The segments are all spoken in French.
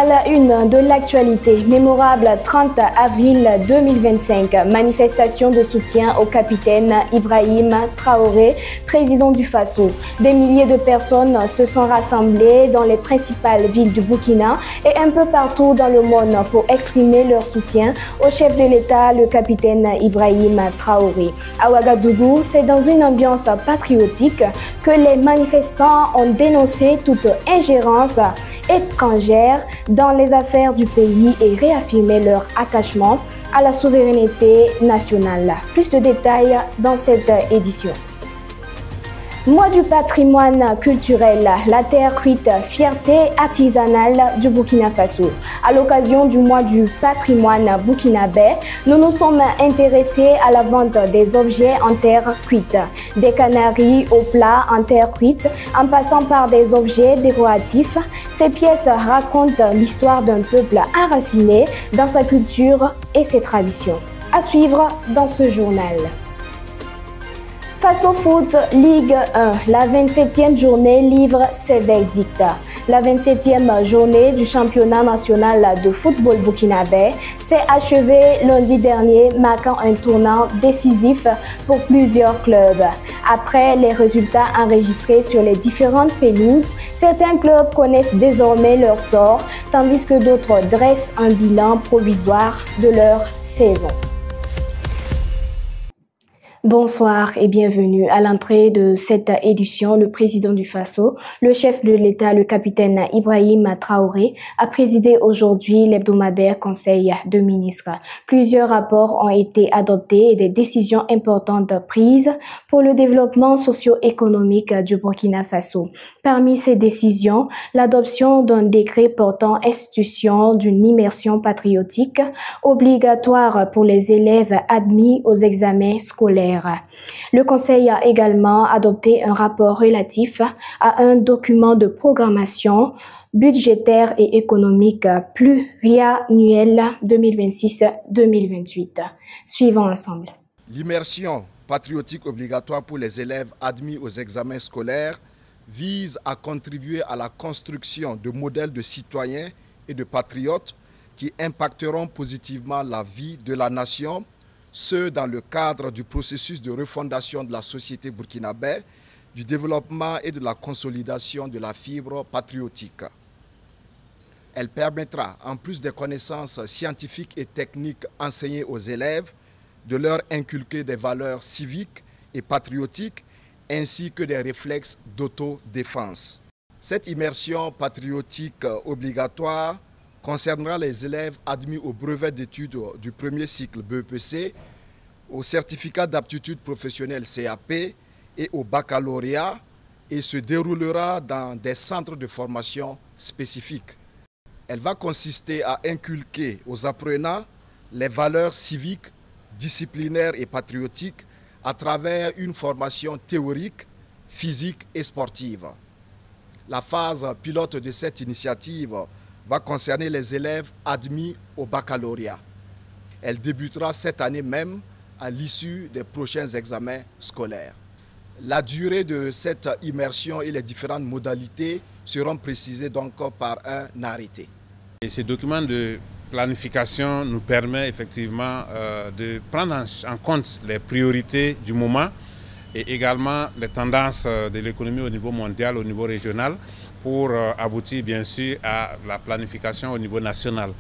À la une de l'actualité, mémorable 30 avril 2025, manifestation de soutien au capitaine Ibrahim Traoré, président du Faso. Des milliers de personnes se sont rassemblées dans les principales villes du Burkina et un peu partout dans le monde pour exprimer leur soutien au chef de l'État, le capitaine Ibrahim Traoré. À Ouagadougou, c'est dans une ambiance patriotique que les manifestants ont dénoncé toute ingérence étrangère dans les affaires du pays et réaffirmé leur attachement à la souveraineté nationale. Plus de détails dans cette édition. Mois du patrimoine culturel, la terre cuite, fierté artisanale du Burkina Faso. À l'occasion du mois du patrimoine burkinabé, nous nous sommes intéressés à la vente des objets en terre cuite. Des canaries au plat en terre cuite, en passant par des objets décoratifs, ces pièces racontent l'histoire d'un peuple enraciné dans sa culture et ses traditions. À suivre dans ce journal. Faso Foot Ligue 1, la 27e journée livre ses verdicts. La 27e journée du championnat national de football burkinabé s'est achevée lundi dernier, marquant un tournant décisif pour plusieurs clubs. Après les résultats enregistrés sur les différentes pelouses, certains clubs connaissent désormais leur sort, tandis que d'autres dressent un bilan provisoire de leur saison. Bonsoir et bienvenue. À l'entrée de cette édition, le président du Faso, le chef de l'État, le capitaine Ibrahim Traoré, a présidé aujourd'hui l'hebdomadaire Conseil de ministres. Plusieurs rapports ont été adoptés et des décisions importantes prises pour le développement socio-économique du Burkina Faso. Parmi ces décisions, l'adoption d'un décret portant institution d'une immersion patriotique obligatoire pour les élèves admis aux examens scolaires. Le Conseil a également adopté un rapport relatif à un document de programmation budgétaire et économique pluriannuel 2026-2028. Suivons ensemble. L'immersion patriotique obligatoire pour les élèves admis aux examens scolaires vise à contribuer à la construction de modèles de citoyens et de patriotes qui impacteront positivement la vie de la nation, ce dans le cadre du processus de refondation de la société burkinabé, du développement et de la consolidation de la fibre patriotique. Elle permettra, en plus des connaissances scientifiques et techniques enseignées aux élèves, de leur inculquer des valeurs civiques et patriotiques, ainsi que des réflexes d'autodéfense. Cette immersion patriotique obligatoire concernera les élèves admis au brevet d'études du premier cycle BEPC, au certificat d'aptitude professionnelle CAP et au baccalauréat et se déroulera dans des centres de formation spécifiques. Elle va consister à inculquer aux apprenants les valeurs civiques, disciplinaires et patriotiques à travers une formation théorique, physique et sportive. La phase pilote de cette initiative va concerner les élèves admis au baccalauréat. Elle débutera cette année même à l'issue des prochains examens scolaires. La durée de cette immersion et les différentes modalités seront précisées donc par un arrêté. Et ce document de planification nous permet effectivement de prendre en compte les priorités du moment et également les tendances de l'économie au niveau mondial, au niveau régional, pour aboutir bien sûr à la planification au niveau national.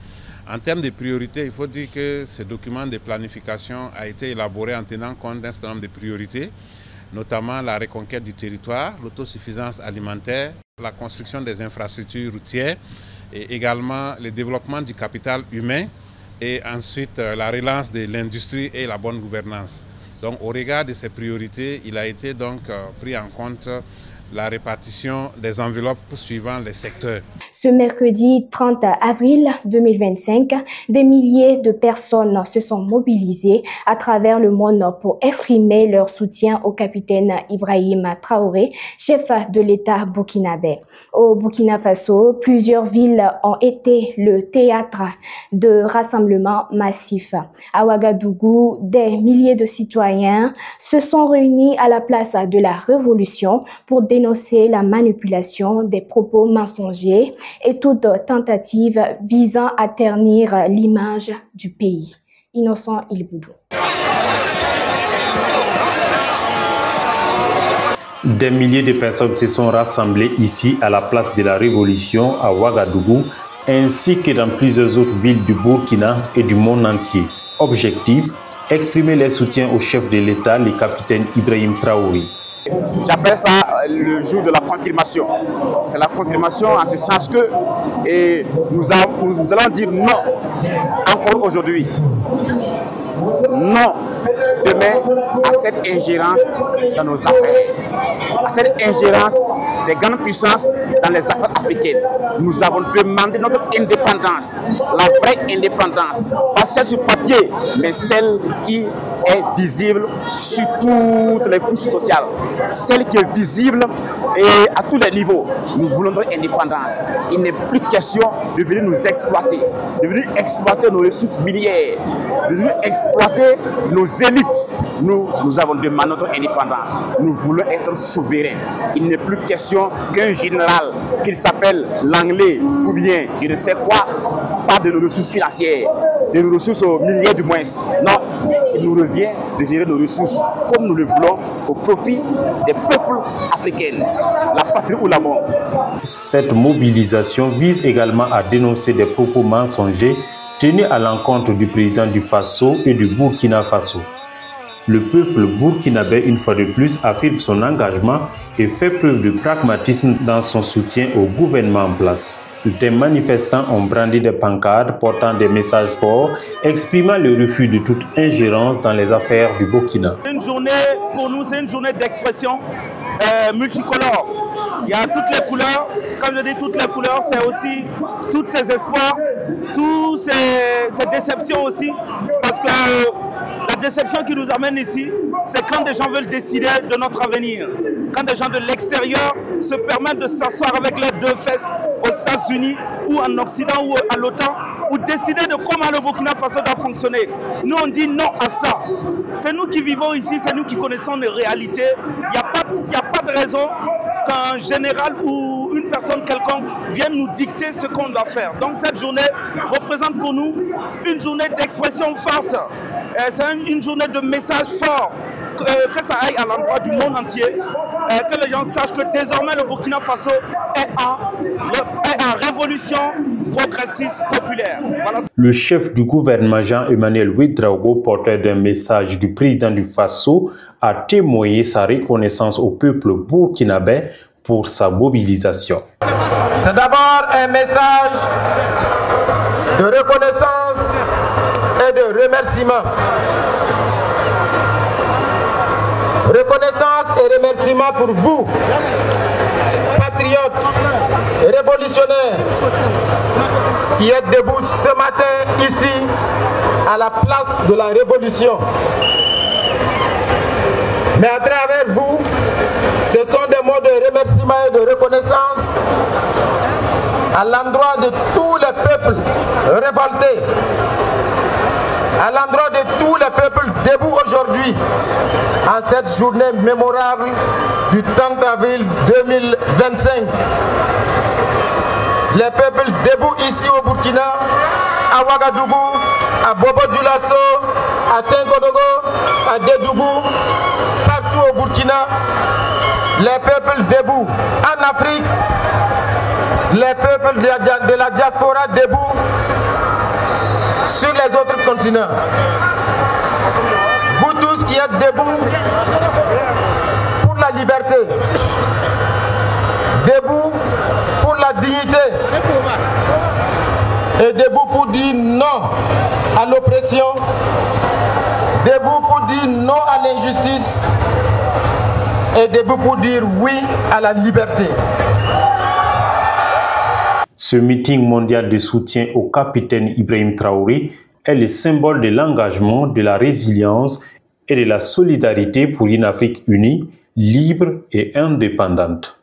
En termes de priorités, il faut dire que ce document de planification a été élaboré en tenant compte d'un certain nombre de priorités, notamment la reconquête du territoire, l'autosuffisance alimentaire, la construction des infrastructures routières et également le développement du capital humain et ensuite la relance de l'industrie et la bonne gouvernance. Donc au regard de ces priorités, il a été donc pris en compte la répartition des enveloppes suivant les secteurs. Ce mercredi 30 avril 2025, des milliers de personnes se sont mobilisées à travers le monde pour exprimer leur soutien au capitaine Ibrahim Traoré, chef de l'État burkinabé. Au Burkina Faso, plusieurs villes ont été le théâtre de rassemblements massifs. À Ouagadougou, des milliers de citoyens se sont réunis à la place de la Révolution pour dénoncer dénoncé la manipulation des propos mensongers et toute tentative visant à ternir l'image du pays. Innocent Ilboudou. Des milliers de personnes se sont rassemblées ici à la place de la Révolution à Ouagadougou, ainsi que dans plusieurs autres villes du Burkina et du monde entier. Objectif, exprimer les soutiens au chef de l'État, le capitaine Ibrahim Traoré. J'appelle ça le jour de la confirmation. C'est la confirmation en ce sens que nous allons dire non encore aujourd'hui. Non demain à cette ingérence dans nos affaires, à cette ingérence des grandes puissances dans les affaires africaines. Nous avons demandé notre indépendance, la vraie indépendance, pas celle sur papier, mais celle qui est visible sur toutes les couches sociales, celle qui est visible et à tous les niveaux. Nous voulons notre indépendance. Il n'est plus question de venir nous exploiter, de venir exploiter nos ressources minières, de venir exploiter nos élites. Nous avons demandé notre indépendance. Nous voulons être souverains. Il n'est plus question qu'un général, qu'il s'appelle l'anglais ou bien je ne sais quoi, parle de nos ressources financières, de nos ressources minières du moins. Non, il nous revient de gérer nos ressources comme nous le voulons au profit des peuples africains, la patrie ou la mort. Cette mobilisation vise également à dénoncer des propos mensongers tenus à l'encontre du président du Faso et du Burkina Faso. Le peuple burkinabé, une fois de plus, affirme son engagement et fait preuve de pragmatisme dans son soutien au gouvernement en place. Des manifestants ont brandi des pancartes portant des messages forts, exprimant le refus de toute ingérence dans les affaires du Burkina. Une journée, pour nous, c'est une journée d'expression multicolore. Il y a toutes les couleurs. Quand je dis toutes les couleurs, c'est aussi tous ces espoirs, toutes ces déceptions aussi. Parce que la déception qui nous amène ici, c'est quand des gens veulent décider de notre avenir. Quand des gens de l'extérieur se permettent de s'asseoir avec leurs deux fesses aux États-Unis ou en Occident ou à l'OTAN, ou décider de comment le Burkina Faso doit fonctionner. Nous, on dit non à ça. C'est nous qui vivons ici, c'est nous qui connaissons les réalités. Il n'y a pas de raison qu'un général ou une personne quelconque vienne nous dicter ce qu'on doit faire. Donc cette journée représente pour nous une journée d'expression forte. C'est une journée de message fort. Que ça aille à l'endroit du monde entier, que les gens sachent que désormais le Burkina Faso est en révolution progressiste populaire. Voilà. Le chef du gouvernement Jean-Emmanuel Ouédraogo, porteur d'un message du président du Faso, a témoigné sa reconnaissance au peuple burkinabé pour sa mobilisation. C'est d'abord un message de reconnaissance et de remerciement. Reconnaissance et remerciement pour vous, patriotes et révolutionnaires, qui êtes debout ce matin ici, à la place de la Révolution. Mais à travers vous, ce sont des mots de remerciement et de reconnaissance à l'endroit de tous les peuples révoltés, à l'endroit de tous les peuples debout aujourd'hui, en cette journée mémorable du 30 avril 2025. Les peuples debout ici au Burkina, à Ouagadougou, à Bobo-Dioulasso, à Tinkodogo, à Dédougou, partout au Burkina, les peuples debout en Afrique, les peuples de la diaspora debout sur les autres continents. Vous tous qui êtes debout pour la liberté, debout pour la dignité et debout pour dire non à l'oppression, debout pour dire non à l'injustice et debout pour dire oui à la liberté. Ce meeting mondial de soutien au capitaine Ibrahim Traoré est le symbole de l'engagement, de la résilience et de la solidarité pour une Afrique unie, libre et indépendante.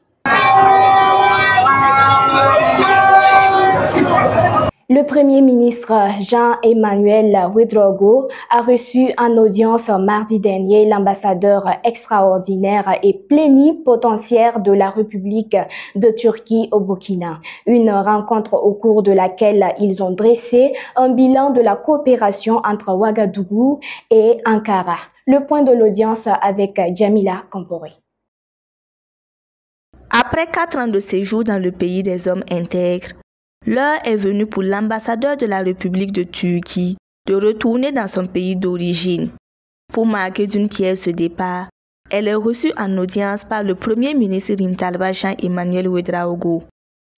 Le Premier ministre Jean-Emmanuel Ouédraogo a reçu en audience mardi dernier l'ambassadeur extraordinaire et plénipotentiaire de la République de Turquie au Burkina. Une rencontre au cours de laquelle ils ont dressé un bilan de la coopération entre Ouagadougou et Ankara. Le point de l'audience avec Jamila Kamporé. Après 4 ans de séjour dans le pays des hommes intègres, l'heure est venue pour l'ambassadeur de la République de Turquie de retourner dans son pays d'origine. Pour marquer d'une pierre ce départ, elle est reçue en audience par le Premier ministre Rintalba Jean-Emmanuel Ouédraogo.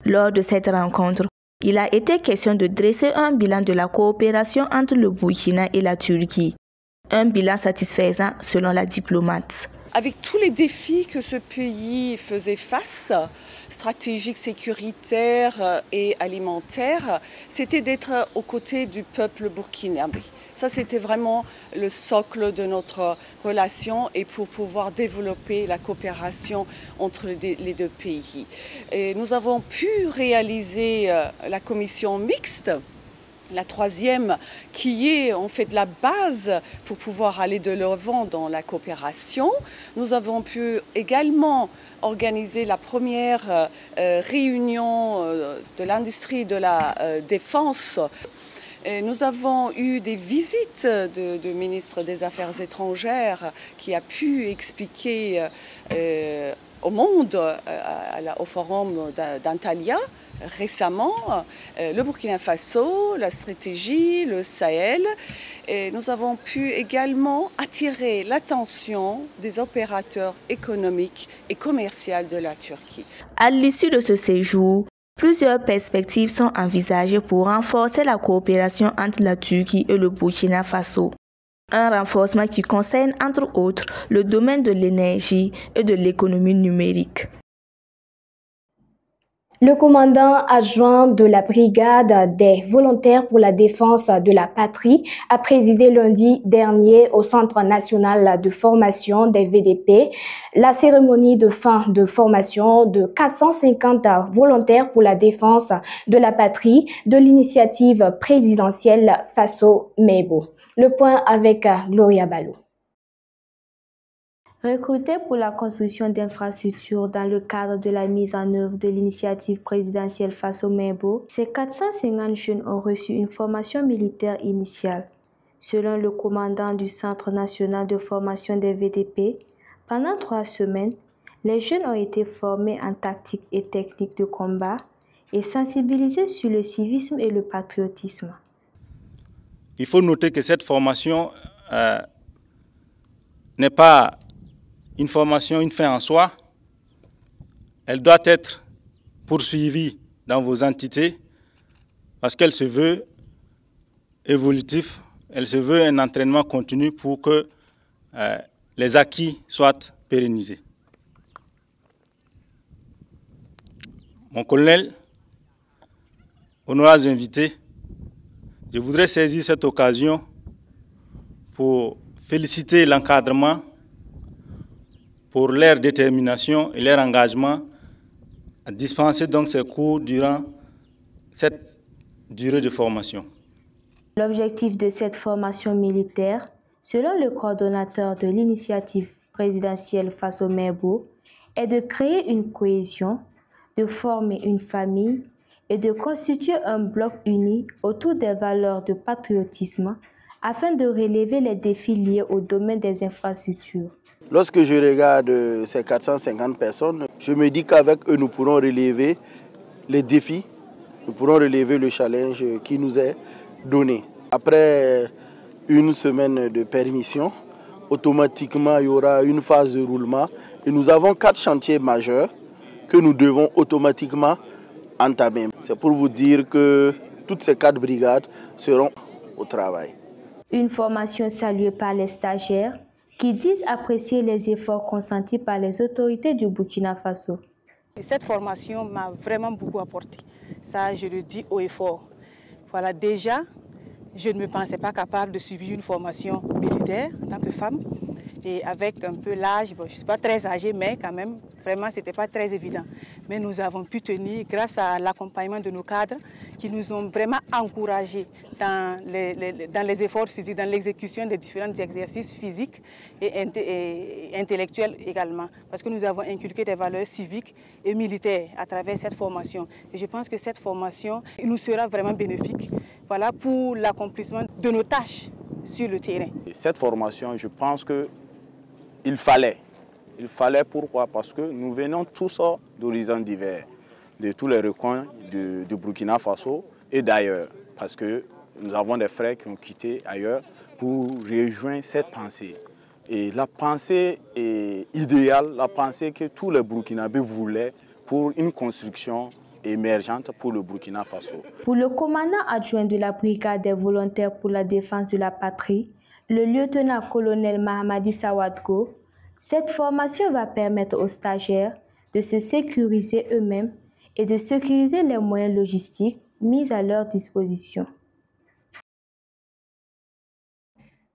Lors de cette rencontre, il a été question de dresser un bilan de la coopération entre le Burkina et la Turquie. Un bilan satisfaisant selon la diplomate. Avec tous les défis que ce pays faisait face, stratégiques, sécuritaires et alimentaires, c'était d'être aux côtés du peuple burkinabé. Ça, c'était vraiment le socle de notre relation et pour pouvoir développer la coopération entre les deux pays. Et nous avons pu réaliser la commission mixte, la troisième, qui est en fait la base pour pouvoir aller de l'avant dans la coopération. Nous avons pu également organiser la première réunion de l'industrie de la défense. Et nous avons eu des visites de ministres des Affaires étrangères qui a pu expliquer au monde, au forum d'Antalya, récemment, le Burkina Faso, la stratégie, le Sahel. Et nous avons pu également attirer l'attention des opérateurs économiques et commerciaux de la Turquie. À l'issue de ce séjour, plusieurs perspectives sont envisagées pour renforcer la coopération entre la Turquie et le Burkina Faso. Un renforcement qui concerne entre autres le domaine de l'énergie et de l'économie numérique. Le commandant adjoint de la brigade des volontaires pour la défense de la patrie a présidé lundi dernier au Centre national de formation des VDP la cérémonie de fin de formation de 450 volontaires pour la défense de la patrie de l'initiative présidentielle Faso Mebo. Le point avec Gloria Ballot. Recrutés pour la construction d'infrastructures dans le cadre de la mise en œuvre de l'initiative présidentielle Faso Mebo, ces 450 jeunes ont reçu une formation militaire initiale. Selon le commandant du Centre national de formation des VDP, pendant 3 semaines, les jeunes ont été formés en tactique et technique de combat et sensibilisés sur le civisme et le patriotisme. Il faut noter que cette formation n'est pas une formation, une fin en soi. Elle doit être poursuivie dans vos entités parce qu'elle se veut évolutive, elle se veut un entraînement continu pour que les acquis soient pérennisés. Mon colonel, honorables invités, je voudrais saisir cette occasion pour féliciter l'encadrement pour leur détermination et leur engagement à dispenser donc ces cours durant cette durée de formation. L'objectif de cette formation militaire, selon le coordonnateur de l'initiative présidentielle Faso Mebo, est de créer une cohésion, de former une famille et de constituer un bloc uni autour des valeurs de patriotisme afin de relever les défis liés au domaine des infrastructures. Lorsque je regarde ces 450 personnes, je me dis qu'avec eux, nous pourrons relever les défis, nous pourrons relever le challenge qui nous est donné. Après une semaine de permission, automatiquement, il y aura une phase de roulement. Et nous avons 4 chantiers majeurs que nous devons automatiquement entamer. C'est pour vous dire que toutes ces 4 brigades seront au travail. Une formation saluée par les stagiaires qui disent apprécier les efforts consentis par les autorités du Burkina Faso. Cette formation m'a vraiment beaucoup apporté. Ça, je le dis haut et fort. Voilà, déjà, je ne me pensais pas capable de subir une formation militaire en tant que femme. Et avec un peu l'âge, bon, je ne suis pas très âgée, mais quand même, Vraiment, ce n'était pas très évident. Mais nous avons pu tenir grâce à l'accompagnement de nos cadres qui nous ont vraiment encouragés dans les efforts physiques, dans l'exécution des différents exercices physiques et intellectuels également. Parce que nous avons inculqué des valeurs civiques et militaires à travers cette formation. Et je pense que cette formation nous sera vraiment bénéfique, voilà, pour l'accomplissement de nos tâches sur le terrain. Cette formation, je pense qu'il fallait. Il fallait pourquoi? Parce que nous venons tous d'horizons divers, de tous les recoins du Burkina Faso et d'ailleurs. Parce que nous avons des frères qui ont quitté ailleurs pour rejoindre cette pensée. Et la pensée est idéale, la pensée que tous les Burkinabés voulaient pour une construction émergente pour le Burkina Faso. Pour le commandant adjoint de la brigade des volontaires pour la défense de la patrie, le lieutenant-colonel Mahamadi Sawadko, cette formation va permettre aux stagiaires de se sécuriser eux-mêmes et de sécuriser les moyens logistiques mis à leur disposition.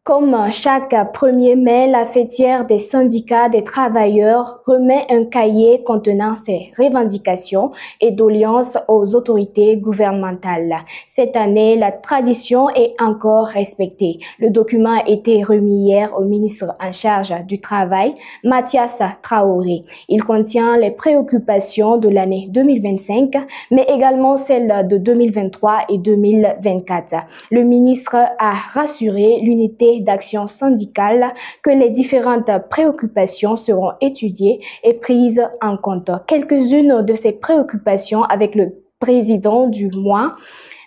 Comme chaque 1er mai, la fêtière des syndicats des travailleurs remet un cahier contenant ses revendications et doléances aux autorités gouvernementales. Cette année, la tradition est encore respectée. Le document a été remis hier au ministre en charge du Travail, Mathias Traoré. Il contient les préoccupations de l'année 2025, mais également celles de 2023 et 2024. Le ministre a rassuré l'unité d'action syndicale que les différentes préoccupations seront étudiées et prises en compte. Quelques-unes de ces préoccupations avec le président du mois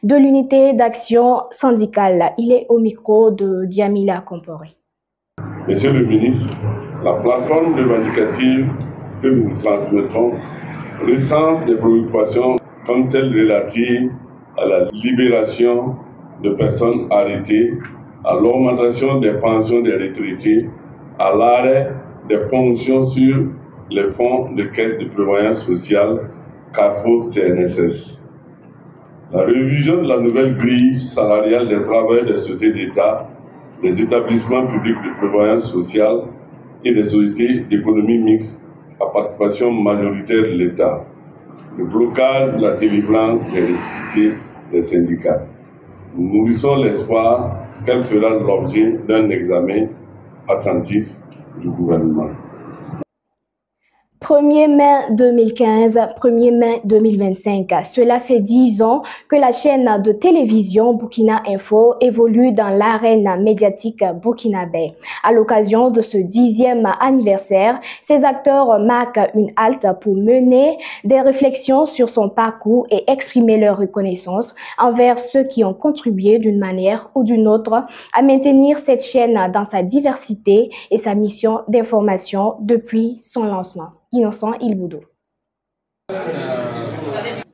de l'unité d'action syndicale. Il est au micro de Diamila Comporé. Monsieur le ministre, la plateforme revendicative que nous transmettons recense des préoccupations comme celle relative à la libération de personnes arrêtées, à l'augmentation des pensions des retraités, à l'arrêt des ponctions sur les fonds de caisse de prévoyance sociale Carrefour CNSS. La révision de la nouvelle grille salariale des travailleurs des sociétés d'État, des établissements publics de prévoyance sociale et des sociétés d'économie mixte à participation majoritaire de l'État. Le blocage de la délivrance des récépissés des syndicats. Nous nourrissons l'espoir qu'elle fera l'objet d'un examen attentif du gouvernement. 1er mai 2015, 1er mai 2025. Cela fait 10 ans que la chaîne de télévision Burkina Info évolue dans l'arène médiatique burkinabé. À l'occasion de ce 10e anniversaire, ses acteurs marquent une halte pour mener des réflexions sur son parcours et exprimer leur reconnaissance envers ceux qui ont contribué d'une manière ou d'une autre à maintenir cette chaîne dans sa diversité et sa mission d'information depuis son lancement. Innocent Ilboudou.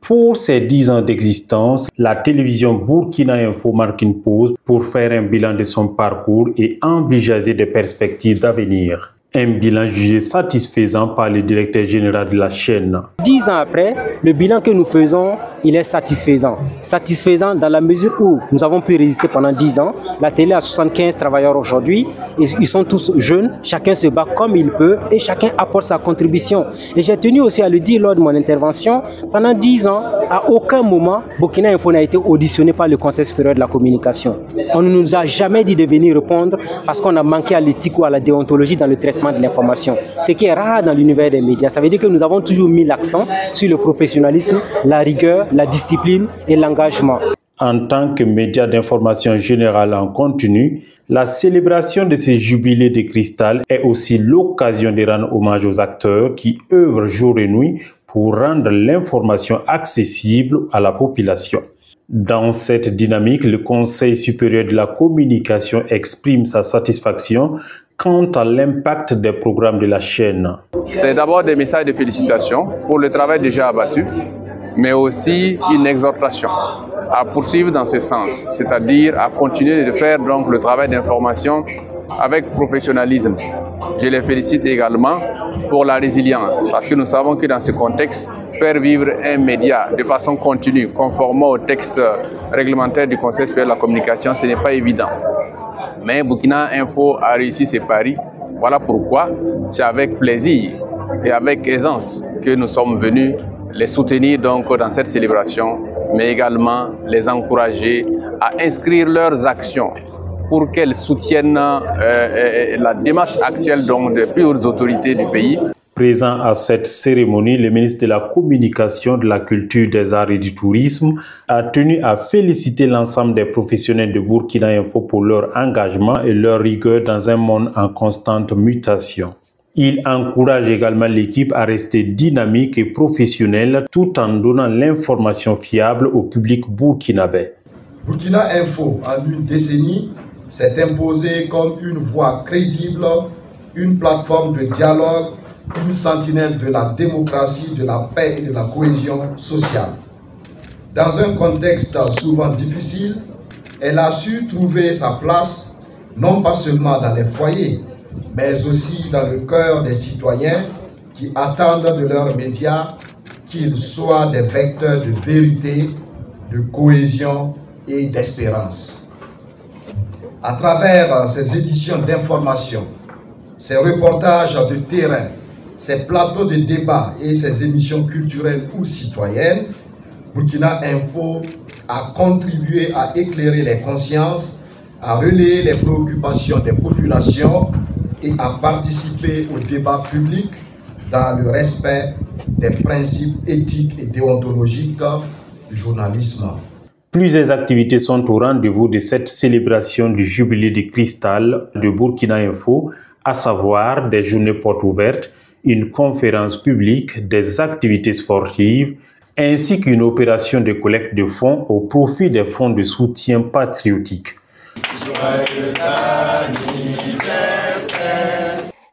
Pour ses 10 ans d'existence, la télévision Burkina Info marque une pause pour faire un bilan de son parcours et envisager des perspectives d'avenir. Un bilan jugé satisfaisant par le directeur général de la chaîne. 10 ans après, le bilan que nous faisons, il est satisfaisant. Satisfaisant dans la mesure où nous avons pu résister pendant 10 ans. La télé a 75 travailleurs aujourd'hui. Ils sont tous jeunes. Chacun se bat comme il peut et chacun apporte sa contribution. Et j'ai tenu aussi à le dire lors de mon intervention. Pendant 10 ans, à aucun moment, Burkina Info n'a été auditionné par le Conseil supérieur de la communication. On ne nous a jamais dit de venir répondre parce qu'on a manqué à l'éthique ou à la déontologie dans le traitement de l'information. Ce qui est rare dans l'univers des médias. Ça veut dire que nous avons toujours mis l'accent sur le professionnalisme, la rigueur, la discipline et l'engagement. En tant que média d'information générale en continu, la célébration de ce jubilé de cristal est aussi l'occasion de rendre hommage aux acteurs qui œuvrent jour et nuit pour rendre l'information accessible à la population. Dans cette dynamique, le Conseil supérieur de la communication exprime sa satisfaction quant à l'impact des programmes de la chaîne. C'est d'abord des messages de félicitations pour le travail déjà abattu, mais aussi une exhortation à poursuivre dans ce sens, c'est-à-dire à continuer de faire donc le travail d'information avec professionnalisme. Je les félicite également pour la résilience, parce que nous savons que dans ce contexte, faire vivre un média de façon continue, conformément au texte réglementaire du Conseil supérieur de la communication, ce n'est pas évident. Mais Burkina Info a réussi ses paris. Voilà pourquoi c'est avec plaisir et avec aisance que nous sommes venus les soutenir donc dans cette célébration, mais également les encourager à inscrire leurs actions pour qu'elles soutiennent la démarche actuelle donc des plus hautes autorités du pays. Présent à cette cérémonie, le ministre de la Communication, de la Culture, des Arts et du Tourisme a tenu à féliciter l'ensemble des professionnels de Burkina Info pour leur engagement et leur rigueur dans un monde en constante mutation. Il encourage également l'équipe à rester dynamique et professionnelle tout en donnant l'information fiable au public burkinabé. Burkina Info, en une décennie, s'est imposé comme une voix crédible, une plateforme de dialogue, une sentinelle de la démocratie, de la paix et de la cohésion sociale. Dans un contexte souvent difficile, elle a su trouver sa place, non pas seulement dans les foyers, mais aussi dans le cœur des citoyens qui attendent de leurs médias qu'ils soient des vecteurs de vérité, de cohésion et d'espérance. À travers ces éditions d'information, ces reportages de terrain, ces plateaux de débat et ces émissions culturelles ou citoyennes, Burkina Info a contribué à éclairer les consciences, à relayer les préoccupations des populations et à participer au débat public dans le respect des principes éthiques et déontologiques du journalisme. Plusieurs activités sont au rendez-vous de cette célébration du jubilé du cristal de Burkina Info, à savoir des journées portes ouvertes, une conférence publique, des activités sportives, ainsi qu'une opération de collecte de fonds au profit des fonds de soutien patriotique.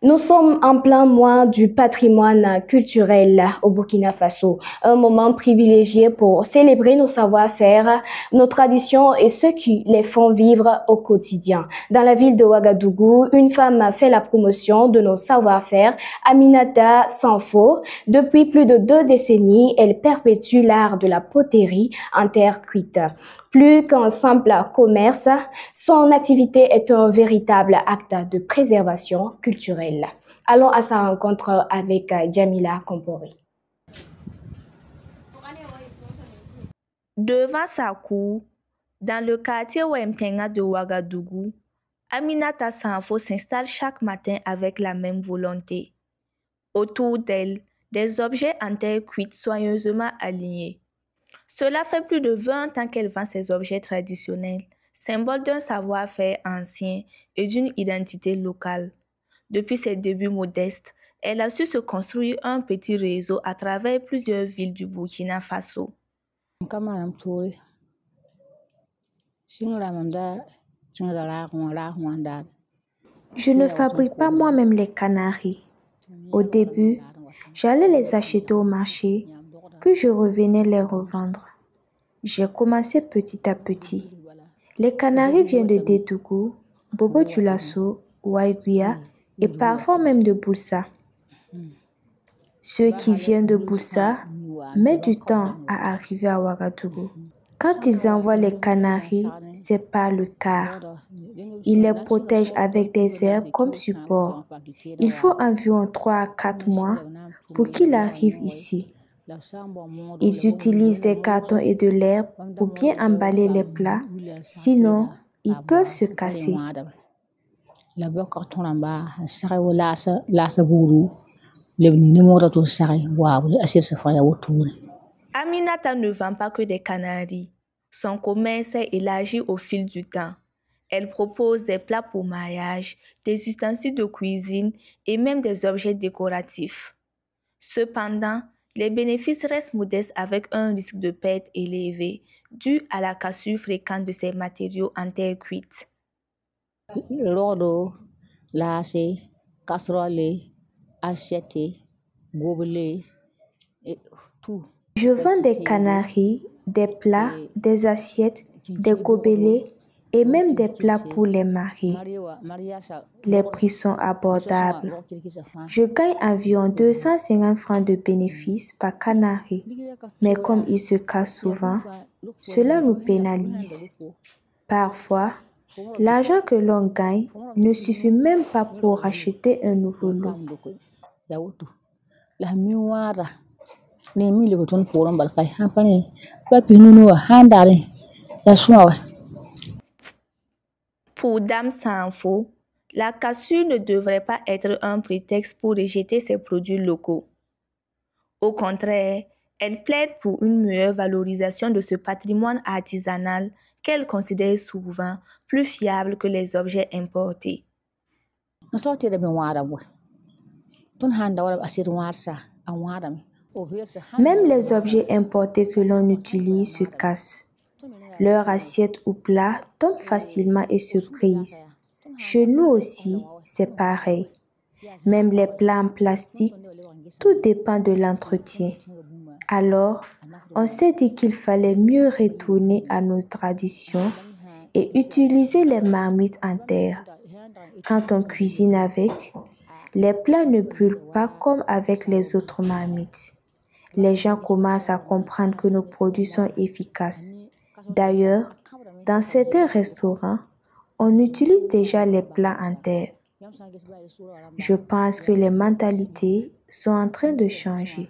Nous sommes en plein mois du patrimoine culturel au Burkina Faso, un moment privilégié pour célébrer nos savoir-faire, nos traditions et ceux qui les font vivre au quotidien. Dans la ville de Ouagadougou, une femme fait la promotion de nos savoir-faire, Aminata Sanfo. Depuis plus de 2 décennies, elle perpétue l'art de la poterie en terre cuite. Plus qu'un simple commerce, son activité est un véritable acte de préservation culturelle. Allons à sa rencontre avec Jamila Kompori. Devant sa cour, dans le quartier Wemtenga de Ouagadougou, Aminata Sanfo s'installe chaque matin avec la même volonté. Autour d'elle, des objets en terre cuite soigneusement alignés. Cela fait plus de 20 ans qu'elle vend ces objets traditionnels, symbole d'un savoir-faire ancien et d'une identité locale. Depuis ses débuts modestes, elle a su se construire un petit réseau à travers plusieurs villes du Burkina Faso. Je ne fabrique pas moi-même les canaris. Au début, j'allais les acheter au marché, puis je revenais les revendre. J'ai commencé petit à petit. Les canaris viennent de Dédougou, Bobo Dioulasso, Ouaïguia et parfois même de Boulsa. Ceux qui viennent de Boulsa mettent du temps à arriver à Ouagadougou. Quand ils envoient les canaris, c'est par le car. Ils les protègent avec des herbes comme support. Il faut environ 3 à 4 mois pour qu'ils arrivent ici. Ils utilisent des cartons et de l'herbe pour bien emballer les plats, sinon ils peuvent se casser. Aminata ne vend pas que des canaris. Son commerce s'est élargi au fil du temps. Elle propose des plats pour mariage, des ustensiles de cuisine et même des objets décoratifs. Cependant, les bénéfices restent modestes avec un risque de perte élevé dû à la cassure fréquente de ces matériaux en terre cuite. Je vends des canaris, des plats, des assiettes, des gobelets et même des plats pour les mariés. Les prix sont abordables. Je gagne environ 250 francs de bénéfices par canari. Mais comme il se casse souvent, cela nous pénalise. Parfois, l'argent que l'on gagne ne suffit même pas pour acheter un nouveau lot. Pour Dame Sanfo, la cassure ne devrait pas être un prétexte pour rejeter ses produits locaux. Au contraire, elle plaide pour une meilleure valorisation de ce patrimoine artisanal qu'elle considère souvent plus fiable que les objets importés. Même les objets importés que l'on utilise se cassent. Leur assiette ou plat tombe facilement et se brise. Chez nous aussi, c'est pareil. Même les plats en plastique, tout dépend de l'entretien. Alors, on s'est dit qu'il fallait mieux retourner à nos traditions et utiliser les marmites en terre. Quand on cuisine avec, les plats ne brûlent pas comme avec les autres marmites. Les gens commencent à comprendre que nos produits sont efficaces. D'ailleurs, dans certains restaurants, on utilise déjà les plats en terre. Je pense que les mentalités sont en train de changer.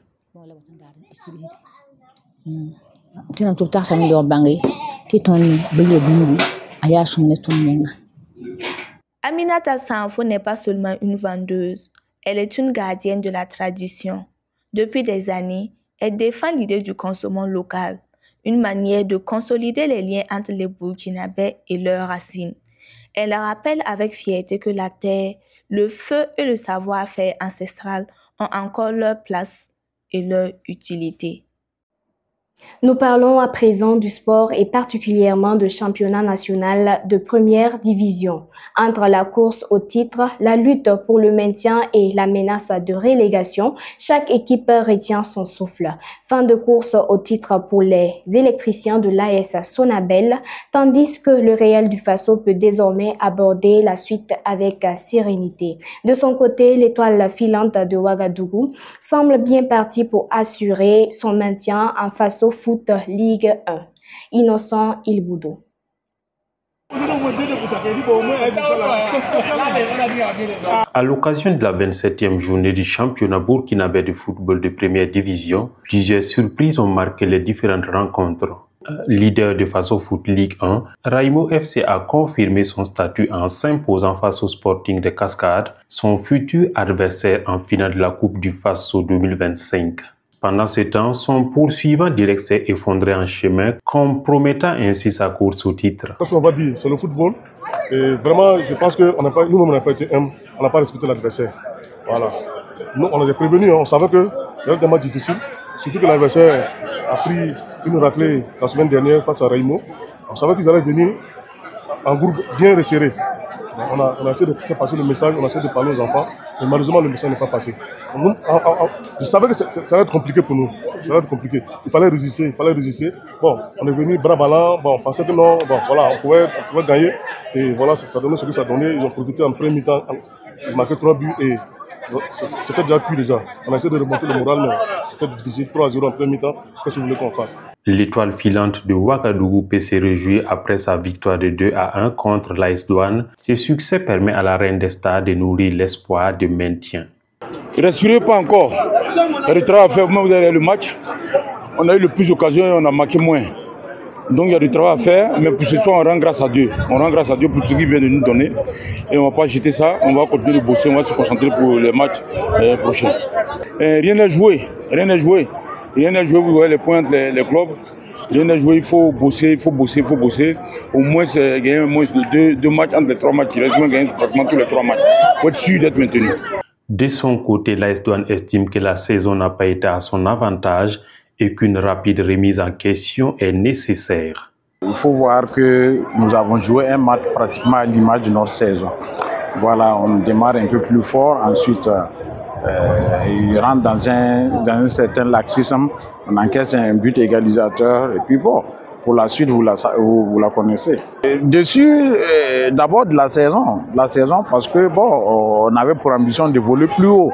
Aminata Sanfo n'est pas seulement une vendeuse, elle est une gardienne de la tradition. Depuis des années, elle défend l'idée du consommant local, une manière de consolider les liens entre les Burkinabés et leurs racines. Elle rappelle avec fierté que la terre, le feu et le savoir-faire ancestral ont encore leur place et leur utilité. Nous parlons à présent du sport et particulièrement du championnat national de première division. Entre la course au titre, la lutte pour le maintien et la menace de relégation, chaque équipe retient son souffle. Fin de course au titre pour les électriciens de l'AS Sonabel, tandis que le Real du Faso peut désormais aborder la suite avec sérénité. De son côté, l'étoile filante de Ouagadougou semble bien partie pour assurer son maintien en Faso Foot Ligue 1. Innocent Ilboudo. À l'occasion de la 27e journée du championnat burkinabé de football de première division, plusieurs surprises ont marqué les différentes rencontres. Leader de Faso Foot Ligue 1, Raimo FC a confirmé son statut en s'imposant face au Sporting de Cascades, son futur adversaire en finale de la Coupe du Faso 2025. Pendant ce temps, son poursuivant direct s'est effondré en chemin, compromettant ainsi sa course au titre. Parce qu'on va dire, c'est le football. Et vraiment, je pense que nous-mêmes, on n'a pas été humbles, on n'a pas respecté l'adversaire. Voilà. Nous, on était prévenus, on savait que c'était tellement difficile. Surtout que l'adversaire a pris une raclée la semaine dernière face à Raimo. On savait qu'ils allaient venir en groupe bien resserré. On a essayé de faire passer le message, on a essayé de parler aux enfants, mais malheureusement le message n'est pas passé. Je savais que ça allait être compliqué pour nous, ça allait être compliqué. Il fallait résister, Bon, on est venu bras ballants, bon, on pensait que non, bon, voilà, on pouvait gagner. Et voilà, ça donnait ce que ça donnait. Ils ont profité en premier mi-temps, ils marquaient 3 buts et c'était déjà cuit déjà. On a essayé de remonter le moral, mais c'était difficile. 3-0 en premier mi-temps, qu'est-ce que vous voulez qu'on fasse? L'étoile filante de Ouagadougou peut se réjouir après sa victoire de 2-1 contre l'AS Douane. Ce succès permet à la Reine des Stars de nourrir l'espoir de maintien. Ne respirez pas encore. Il y a du travail à faire. Vous avez le match. On a eu le plus d'occasions et on a marqué moins. Donc il y a du travail à faire, mais pour ce soir, on rend grâce à Dieu. On rend grâce à Dieu pour ce qu'il vient de nous donner. Et on ne va pas jeter ça, on va continuer de bosser, on va se concentrer pour les matchs prochains. Rien n'est joué, rien n'est joué. Rien n'est joué, vous voyez les points entre les clubs. Rien n'est joué, il faut bosser, il faut bosser, il faut bosser. Au moins, gagner au moins deux matchs entre les 3 matchs. Il reste moins gagner pratiquement tous les 3 matchs. Il faut être sûr d'être maintenu. De son côté, l'AS Douane estime que la saison n'a pas été à son avantage et qu'une rapide remise en question est nécessaire. Il faut voir que nous avons joué un match pratiquement à l'image de notre saison. Voilà, on démarre un peu plus fort, ensuite il rentre dans un certain laxisme, on encaisse un but égalisateur et puis bon, pour la suite vous la connaissez. Dessus, d'abord de la saison parce que bon, on avait pour ambition d'évoluer plus haut.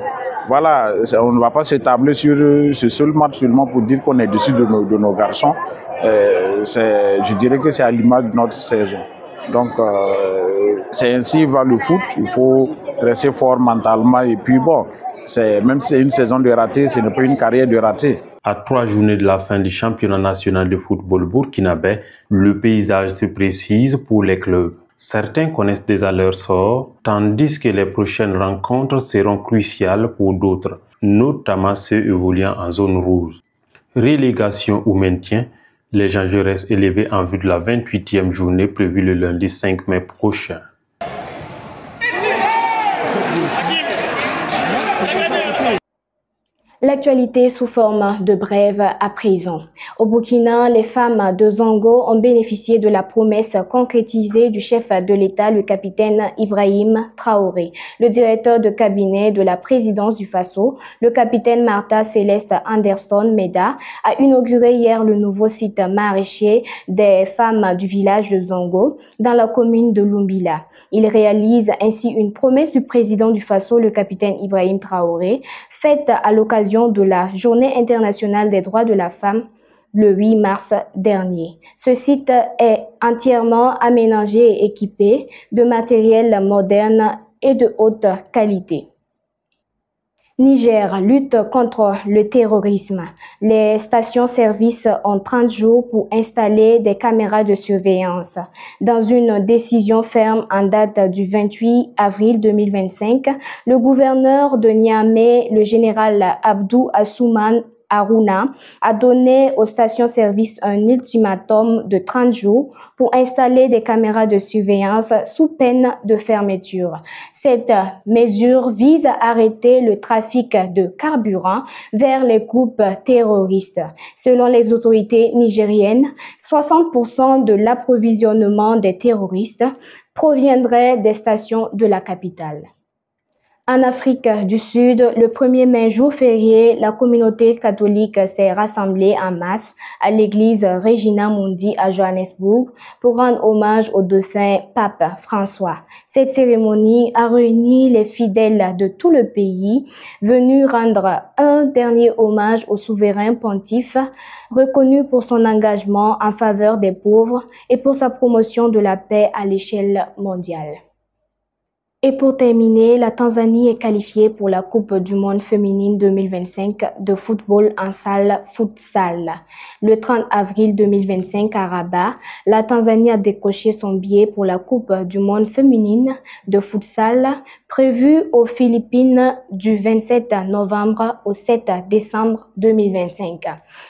Voilà, on ne va pas s'établir sur ce seul match seulement pour dire qu'on est dessus de nos garçons. Je dirais que c'est à l'image de notre saison. Donc, c'est ainsi va le foot. Il faut rester fort mentalement et puis bon, même si c'est une saison de raté, ce n'est pas une carrière de raté. À 3 journées de la fin du championnat national de football burkinabé, le paysage se précise pour les clubs. Certains connaissent déjà leur sort, tandis que les prochaines rencontres seront cruciales pour d'autres, notamment ceux évoluant en zone rouge. Relégation ou maintien, les enjeux restent élevés en vue de la 28e journée prévue le lundi 5 mai prochain. L'actualité sous forme de brève à présent. Au Burkina, les femmes de Zongo ont bénéficié de la promesse concrétisée du chef de l'État, le capitaine Ibrahim Traoré. Le directeur de cabinet de la présidence du Faso, le capitaine Martha Céleste Anderson Meda, a inauguré hier le nouveau site maraîcher des femmes du village de Zongo, dans la commune de Lumbila. Il réalise ainsi une promesse du président du Faso, le capitaine Ibrahim Traoré, faite à l'occasion de la Journée internationale des droits de la femme le 8 mars dernier. Ce site est entièrement aménagé et équipé de matériel moderne et de haute qualité. Niger lutte contre le terrorisme. Les stations-service ont 30 jours pour installer des caméras de surveillance. Dans une décision ferme en date du 28 avril 2025, le gouverneur de Niamey, le général Abdou Assouman Aruna, a donné aux stations-service un ultimatum de 30 jours pour installer des caméras de surveillance sous peine de fermeture. Cette mesure vise à arrêter le trafic de carburant vers les groupes terroristes. Selon les autorités nigériennes, 60% de l'approvisionnement des terroristes proviendrait des stations de la capitale. En Afrique du Sud, le 1er mai, jour férié, la communauté catholique s'est rassemblée en masse à l'église Regina Mundi à Johannesburg pour rendre hommage au défunt pape François. Cette cérémonie a réuni les fidèles de tout le pays venus rendre un dernier hommage au souverain pontife, reconnu pour son engagement en faveur des pauvres et pour sa promotion de la paix à l'échelle mondiale. Et pour terminer, la Tanzanie est qualifiée pour la Coupe du monde féminine 2025 de football en salle futsal. Le 30 avril 2025 à Rabat, la Tanzanie a décroché son billet pour la Coupe du monde féminine de futsal prévue aux Philippines du 27 novembre au 7 décembre 2025.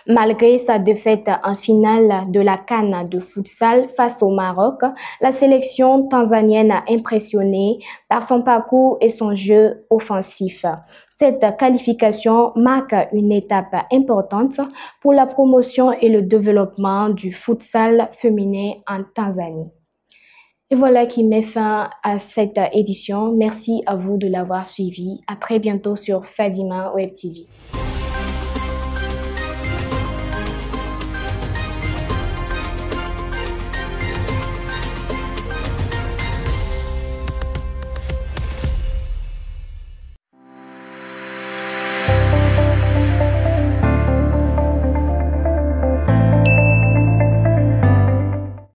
Malgré sa défaite en finale de la CAN de futsal face au Maroc, la sélection tanzanienne a impressionné par son parcours et son jeu offensif. Cette qualification marque une étape importante pour la promotion et le développement du futsal féminin en Tanzanie. Et voilà qui met fin à cette édition. Merci à vous de l'avoir suivi. À très bientôt sur Fadima Web TV.